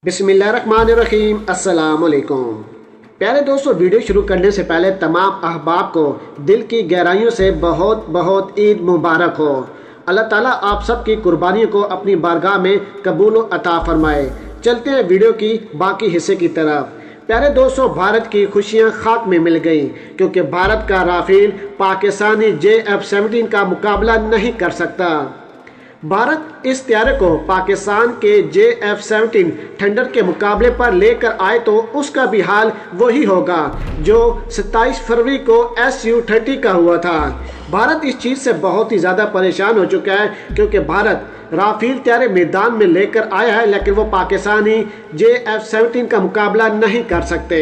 बिस्मिल्लाहिर्रहमानिर्रहीम। अस्सलाम वालेकुम। प्यारे दोस्तों, वीडियो शुरू करने से पहले तमाम अहबाब को दिल की गहराइयों से बहुत बहुत ईद मुबारक हो। अल्लाह ताला आप सब की कुर्बानियों को अपनी बारगाह में कबूल अता फरमाए। चलते हैं वीडियो की बाकी हिस्से की तरफ। प्यारे दोस्तों, भारत की खुशियां खाक में मिल गई क्योंकि भारत का राफेल पाकिस्तानी JF-17 का मुकाबला नहीं कर सकता। भारत इस तैयारे को पाकिस्तान के JF-17 थंडर के मुकाबले पर लेकर आए तो उसका भी हाल वही होगा जो 27 फरवरी को Su-30 का हुआ था। भारत इस चीज़ से बहुत ही ज़्यादा परेशान हो चुका है क्योंकि भारत राफेल तैयारे मैदान में लेकर आया है, लेकिन वो पाकिस्तानी JF-17 का मुकाबला नहीं कर सकते।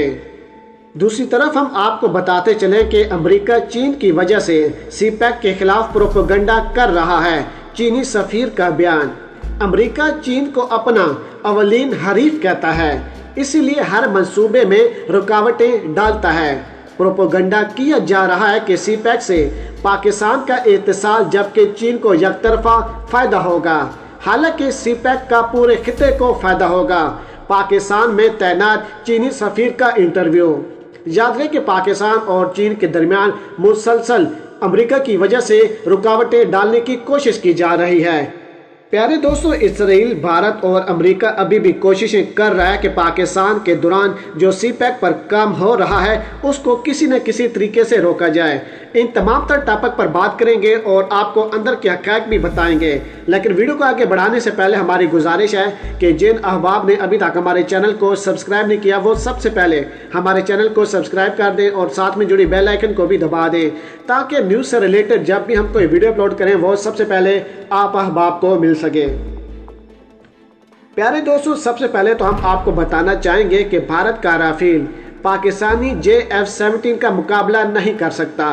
दूसरी तरफ हम आपको बताते चलें कि अमेरिका चीन की वजह से CPEC के खिलाफ प्रोपेगेंडा कर रहा है। चीनी सफीर का बयान। अमेरिका चीन को अपना अवलीन हरीफ कहता है, इसीलिए हर मंसूबे में रुकावटें डालता है। प्रोपेगेंडा किया जा रहा है कि CPEC से पाकिस्तान का इत्तेसाल जबकि चीन को यकतरफा फायदा होगा। हालांकि CPEC का पूरे खिते को फायदा होगा। पाकिस्तान में तैनात चीनी सफीर का इंटरव्यू। याद रहे कि पाकिस्तान और चीन के दरमियान मुसलसल अमेरिका की वजह से रुकावटें डालने की कोशिश की जा रही है। प्यारे दोस्तों, इसराइल, भारत और अमेरिका अभी भी कोशिशें कर रहा है कि पाकिस्तान के दौरान जो CPEC पर काम हो रहा है उसको किसी न किसी तरीके से रोका जाए। इन तमाम तर टॉपिक पर बात करेंगे और आपको अंदर के हक़ाइक़ भी बताएंगे। लेकिन वीडियो को आगे बढ़ाने से पहले हमारी गुजारिश है कि जिन अहबाब ने अभी तक हमारे चैनल को सब्सक्राइब नहीं किया वो सबसे पहले हमारे चैनल को सब्सक्राइब कर दें और साथ में जुड़ी बेल आइकन को भी दबा दें ताकि न्यूज़ से रिलेटेड जब भी हम कोई वीडियो अपलोड करें वो सबसे पहले आप अहबाब को मिल सके। प्यारे दोस्तों, सबसे पहले तो हम आपको बताना चाहेंगे कि भारत का राफेल पाकिस्तानी JF-17 का मुकाबला नहीं कर सकता।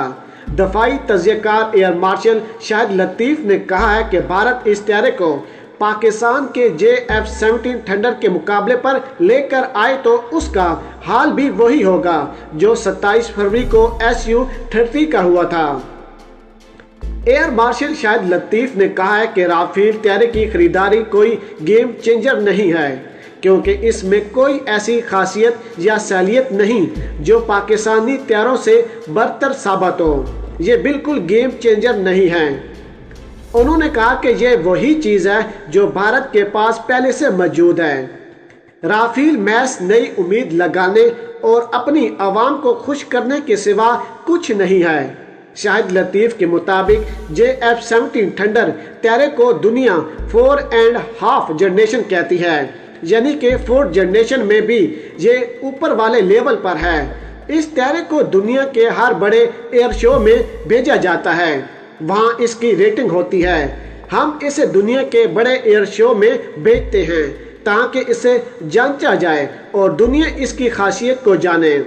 दफाई तज्ज़ियाकार एयर मार्शल शाहिद लतीफ़ ने कहा है कि भारत इस तैयारे को पाकिस्तान के JF-17 थंडर के मुकाबले पर लेकर आए तो उसका हाल भी वही होगा जो 27 फरवरी को Su-30 का हुआ था। एयर मार्शल शाहिद लतीफ़ ने कहा है कि राफेल तैयारे की खरीदारी कोई गेम चेंजर नहीं है क्योंकि इसमें कोई ऐसी खासियत या सलाहियत नहीं जो पाकिस्तानी तैयारों से बरतर साबित हो। ये बिल्कुल गेम चेंजर नहीं है। उन्होंने कहा कि ये वही चीज़ है जो भारत के पास पहले से मौजूद है। राफेल मैच नई उम्मीद लगाने और अपनी आवाम को खुश करने के सिवा कुछ नहीं है। शाहिद लतीफ़ के मुताबिक JF-17 थंडर तैयारे को दुनिया 4.5 जनरेशन कहती है, यानी कि 4th जनरेशन में भी ये ऊपर वाले लेवल पर है। इस तैयारे को दुनिया के हर बड़े एयर शो में भेजा जाता है, वहाँ इसकी रेटिंग होती है। हम इसे दुनिया के बड़े एयर शो में भेजते हैं ताकि इसे जांचा जाए और दुनिया इसकी खासियत को जाने।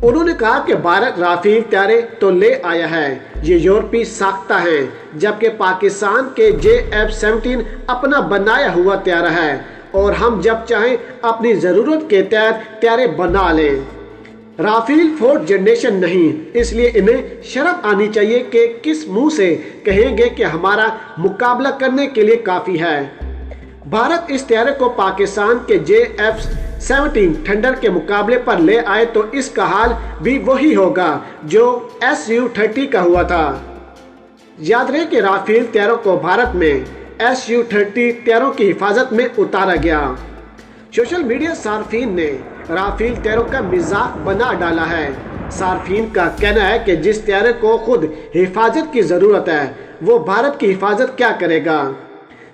उन्होंने कहा कि भारत राफेल तैयारे तो ले आया है, ये यूरोपीय साख्ता है, जबकि पाकिस्तान के JF-17 अपना बनाया हुआ तैयारा है और हम जब चाहें अपनी ज़रूरत के तैयारे बना लें। राफेल 4th जनरेशन नहीं, इसलिए इन्हें शर्म आनी चाहिए कि किस मुंह से कहेंगे कि हमारा मुकाबला करने के लिए काफ़ी है। भारत इस तैयारे को पाकिस्तान के JF-17 थंडर के मुकाबले पर ले आए तो इसका हाल भी वही होगा जो Su-30 का हुआ था। याद रहे कि राफेल तैयारों को भारत में Su-30 तैयारों की हिफाजत में उतारा गया। सोशल मीडिया सार्फिन ने राफेल तैयारों का मजाक बना डाला है। सार्फिन का कहना है कि जिस तैयारे को खुद हिफाजत की ज़रूरत है वो भारत की हिफाजत क्या करेगा।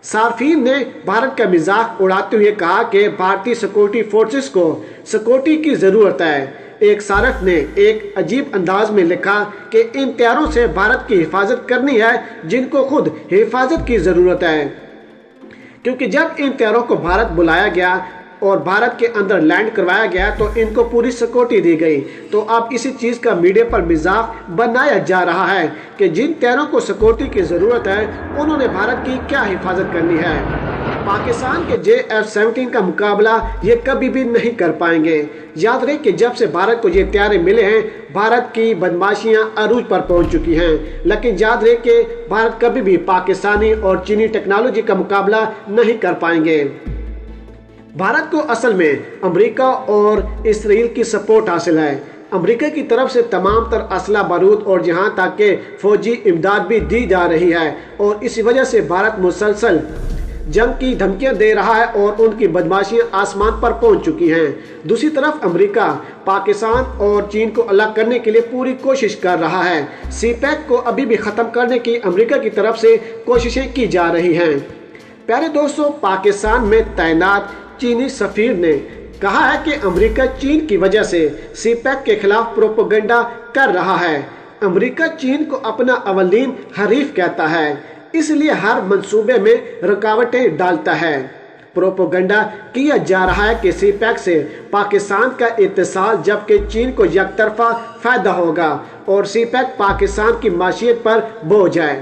सार्फिन ने भारत का मजाक उड़ाते हुए कहा कि भारतीय सिक्योरिटी फोर्सेस को सिक्योरिटी की ज़रूरत है। एक सारफ ने एक अजीब अंदाज में लिखा कि इन तैयारों से भारत की हिफाजत करनी है जिनको खुद हिफाजत की ज़रूरत है, क्योंकि जब इन तैयारों को भारत बुलाया गया और भारत के अंदर लैंड करवाया गया तो इनको पूरी सिक्योरिटी दी गई। तो अब इसी चीज़ का मीडिया पर मजाक बनाया जा रहा है कि जिन तैयारों को सिक्योरिटी की ज़रूरत है उन्होंने भारत की क्या हिफाजत करनी है। पाकिस्तान के JF-17 का मुकाबला ये कभी भी नहीं कर पाएंगे। याद रहे कि जब से भारत को ये तैयारे मिले हैं भारत की बदमाशियां अरूज पर पहुंच चुकी हैं, लेकिन याद रहे कि भारत कभी भी पाकिस्तानी और चीनी टेक्नोलॉजी का मुकाबला नहीं कर पाएंगे। بھارت کو اصل میں امریکہ اور اسرائیل کی سپورٹ حاصل ہے۔ امریکہ کی طرف سے تمام تر اسلحہ بارود اور جہاں تک کہ فوجی امداد بھی دی جا رہی ہے، اور اسی وجہ سے بھارت مسلسل جنگ کی دھمکیاں دے رہا ہے اور ان کی بدماشیاں آسمان پر پہنچ چکی ہیں۔ دوسری طرف امریکہ پاکستان اور چین کو الگ کرنے کے لیے پوری کوشش کر رہا ہے۔ سی پیک کو ابھی بھی ختم کرنے کی امریکہ کی طرف سے کوششیں کی جا رہی ہیں۔ پیارے دوستو، پاکستان میں تعینات چینی سفیر نے کہا ہے کہ امریکہ چین کی وجہ سے سی پیک کے خلاف پروپیگنڈا کر رہا ہے۔ امریکہ چین کو اپنا اولین حریف کہتا ہے، اس لیے ہر منصوبے میں رکاوٹیں ڈالتا ہے۔ پروپیگنڈا کیا جا رہا ہے کہ سی پیک سے پاکستان کا اتصال، جبکہ چین کو یک طرفہ فائدہ ہوگا اور سی پیک پاکستان کی معیشت پر بوجھ ہے۔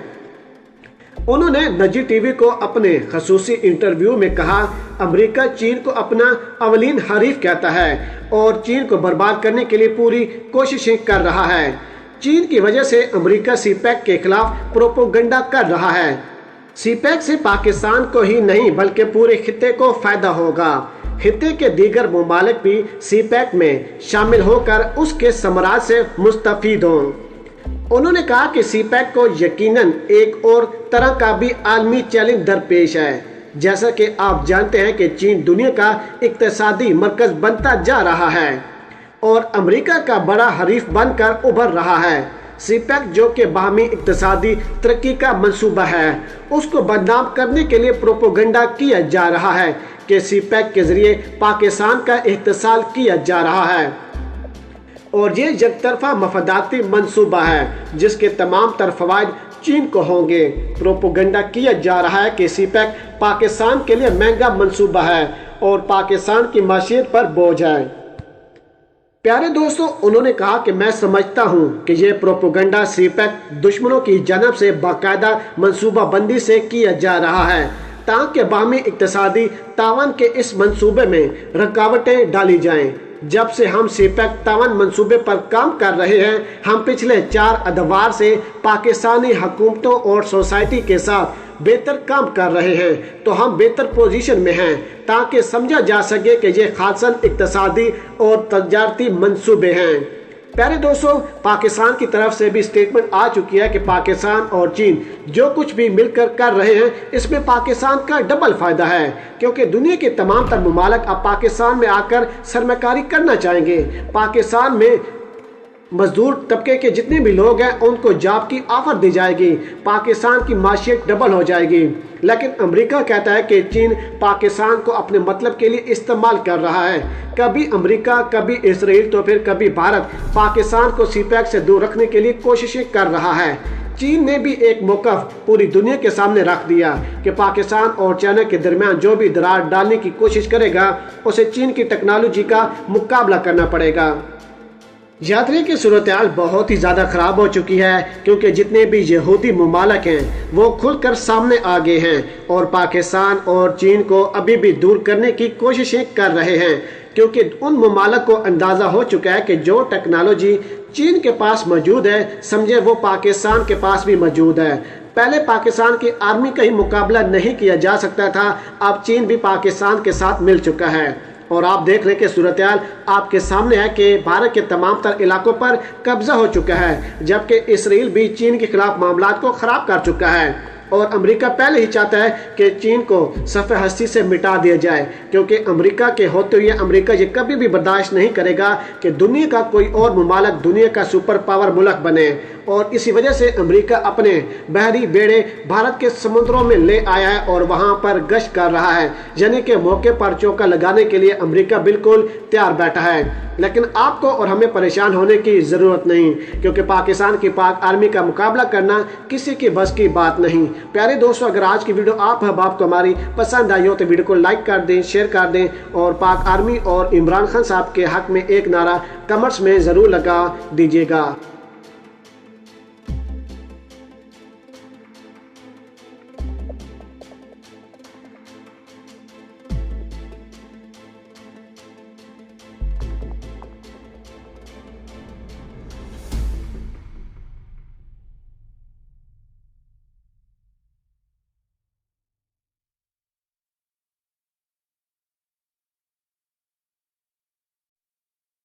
انہوں نے نجی ٹی وی کو اپنے خصوصی انٹرویو میں کہا، امریکہ چین کو اپنا اولین حریف کہتا ہے اور چین کو برباد کرنے کے لیے پوری کوششیں کر رہا ہے۔ چین کی وجہ سے امریکہ سی پیک کے خلاف پروپیگنڈا کر رہا ہے۔ سی پیک سے پاکستان کو ہی نہیں بلکہ پورے خطے کو فائدہ ہوگا۔ خطے کے دیگر ممالک بھی سی پیک میں شامل ہو کر اس کے ثمرات سے مستفید ہوں۔ انہوں نے کہا کہ سی پیک کو یقیناً ایک اور طرح کا بھی عالمی چیلنج درپیش ہے۔ جیسا کہ آپ جانتے ہیں کہ چین دنیا کا اقتصادی مرکز بنتا جا رہا ہے اور امریکہ کا بڑا حریف بن کر ابھر رہا ہے۔ سی پیک جو کہ باہمی اقتصادی ترقی کا منصوبہ ہے، اس کو بدنام کرنے کے لیے پروپیگنڈا کیا جا رہا ہے کہ سی پیک کے ذریعے پاکستان کا اتصال کیا جا رہا ہے اور یہ یک طرفہ مفاداتی منصوبہ ہے جس کے تمام تر فوائد چین کو ہوں گے۔ پروپیگنڈا کیا جا رہا ہے کہ سی پیک پاکستان کے لیے مہنگا منصوبہ ہے اور پاکستان کی معیشت پر بوجھ ہے۔ پیارے دوستو، انہوں نے کہا کہ میں سمجھتا ہوں کہ یہ پروپیگنڈا سی پیک دشمنوں کی جانب سے باقاعدہ منصوبہ بندی سے کیا جا رہا ہے تاکہ باہمی اقتصادی تعاون کے اس منصوبے میں رکاوٹیں ڈالی جائیں۔ جب سے ہم سی پیک تعاون منصوبے پر کام کر رہے ہیں، ہم پچھلے 4 ادوار سے پاکستانی حکومتوں اور سوسائٹی کے ساتھ بہتر کام کر رہے ہیں، تو ہم بہتر پوزیشن میں ہیں تاکہ سمجھا جا سکے کہ یہ خالصاً اقتصادی اور تجارتی منصوبے ہیں۔ پیارے دوستو، پاکستان کی طرف سے بھی سٹیٹمنٹ آ چکی ہے کہ پاکستان اور چین جو کچھ بھی مل کر رہے ہیں، اس میں پاکستان کا ڈبل فائدہ ہے، کیونکہ دنیا کے تمام تر ممالک اب پاکستان میں آ کر سرمایہ کاری کرنا چاہیں گے۔ پاکستان میں مزدور طبقے کے جتنے بھی لوگ ہیں ان کو جاب کی آفر دی جائے گی، پاکستان کی معیشت ڈبل ہو جائے گی۔ لیکن امریکہ کہتا ہے کہ چین پاکستان کو اپنے مطلب کے لیے استعمال کر رہا ہے، کبھی امریکہ، کبھی اسرائیل، تو پھر کبھی بھارت پاکستان کو سی پیک سے دور رکھنے کے لیے کوششیں کر رہا ہے۔ چین نے بھی ایک موقف پوری دنیا کے سامنے رکھ دیا کہ پاکستان اور چائنا کے درمیان جو بھی دراڑ ڈالنے کی کوشش کرے گا اسے چین کی ٹیکنالوجی کا مقابلہ کرنا پڑے گا۔ یاد رہے کہ صورتحال بہت ہی زیادہ خراب ہو چکی ہے، کیونکہ جتنے بھی یہودی ممالک ہیں وہ کھل کر سامنے آ گئے ہیں اور پاکستان اور چین کو ابھی بھی دور کرنے کی کوششیں کر رہے ہیں، کیونکہ ان ممالک کو اندازہ ہو چکا ہے کہ جو ٹیکنالوجی چین کے پاس موجود ہے، سمجھے وہ پاکستان کے پاس بھی موجود ہے۔ پہلے پاکستان کی آرمی کا ہی مقابلہ نہیں کیا جا سکتا تھا، اب چین بھی پاکستان کے ساتھ مل چکا ہے، اور آپ دیکھ رہے کہ صورتحال آپ کے سامنے ہے کہ بھارت کے تمام تر علاقوں پر قبضہ ہو چکا ہے، جبکہ اسرائیل بھی چین کے خلاف معاملات کو خراب کر چکا ہے، اور امریکہ پہلے ہی چاہتا ہے کہ چین کو صفحہ ہستی سے مٹا دیا جائے، کیونکہ امریکہ کے ہوتے ہوئے امریکہ یہ کبھی بھی برداشت نہیں کرے گا کہ دنیا کا کوئی اور ممالک دنیا کا سپر پاور ملک بنے، اور اسی وجہ سے امریکہ اپنے بحری بیڑے بھارت کے سمندروں میں لے آیا ہے اور وہاں پر گشت کر رہا ہے، یعنی کہ موقع پر چوکا لگانے کے لیے امریکہ بالکل تیار بیٹھا ہے۔ لیکن آپ کو اور ہمیں پریشان ہونے کی ضرورت نہیں، کیونکہ پاکستان کی پاک آرمی کا مقابلہ کرنا کسی کی بس کی بات نہیں۔ پیارے دوستو، اگر آج کی ویڈیو آپ احباب کو ہماری پسند آئی ہو تو ویڈیو کو لائک کر دیں، شیئر کر دیں، اور پاک آرمی اور عمران خان صاحب کے حق میں ایک نعرہ کمنٹس میں ضرور لگا دیجیے گا۔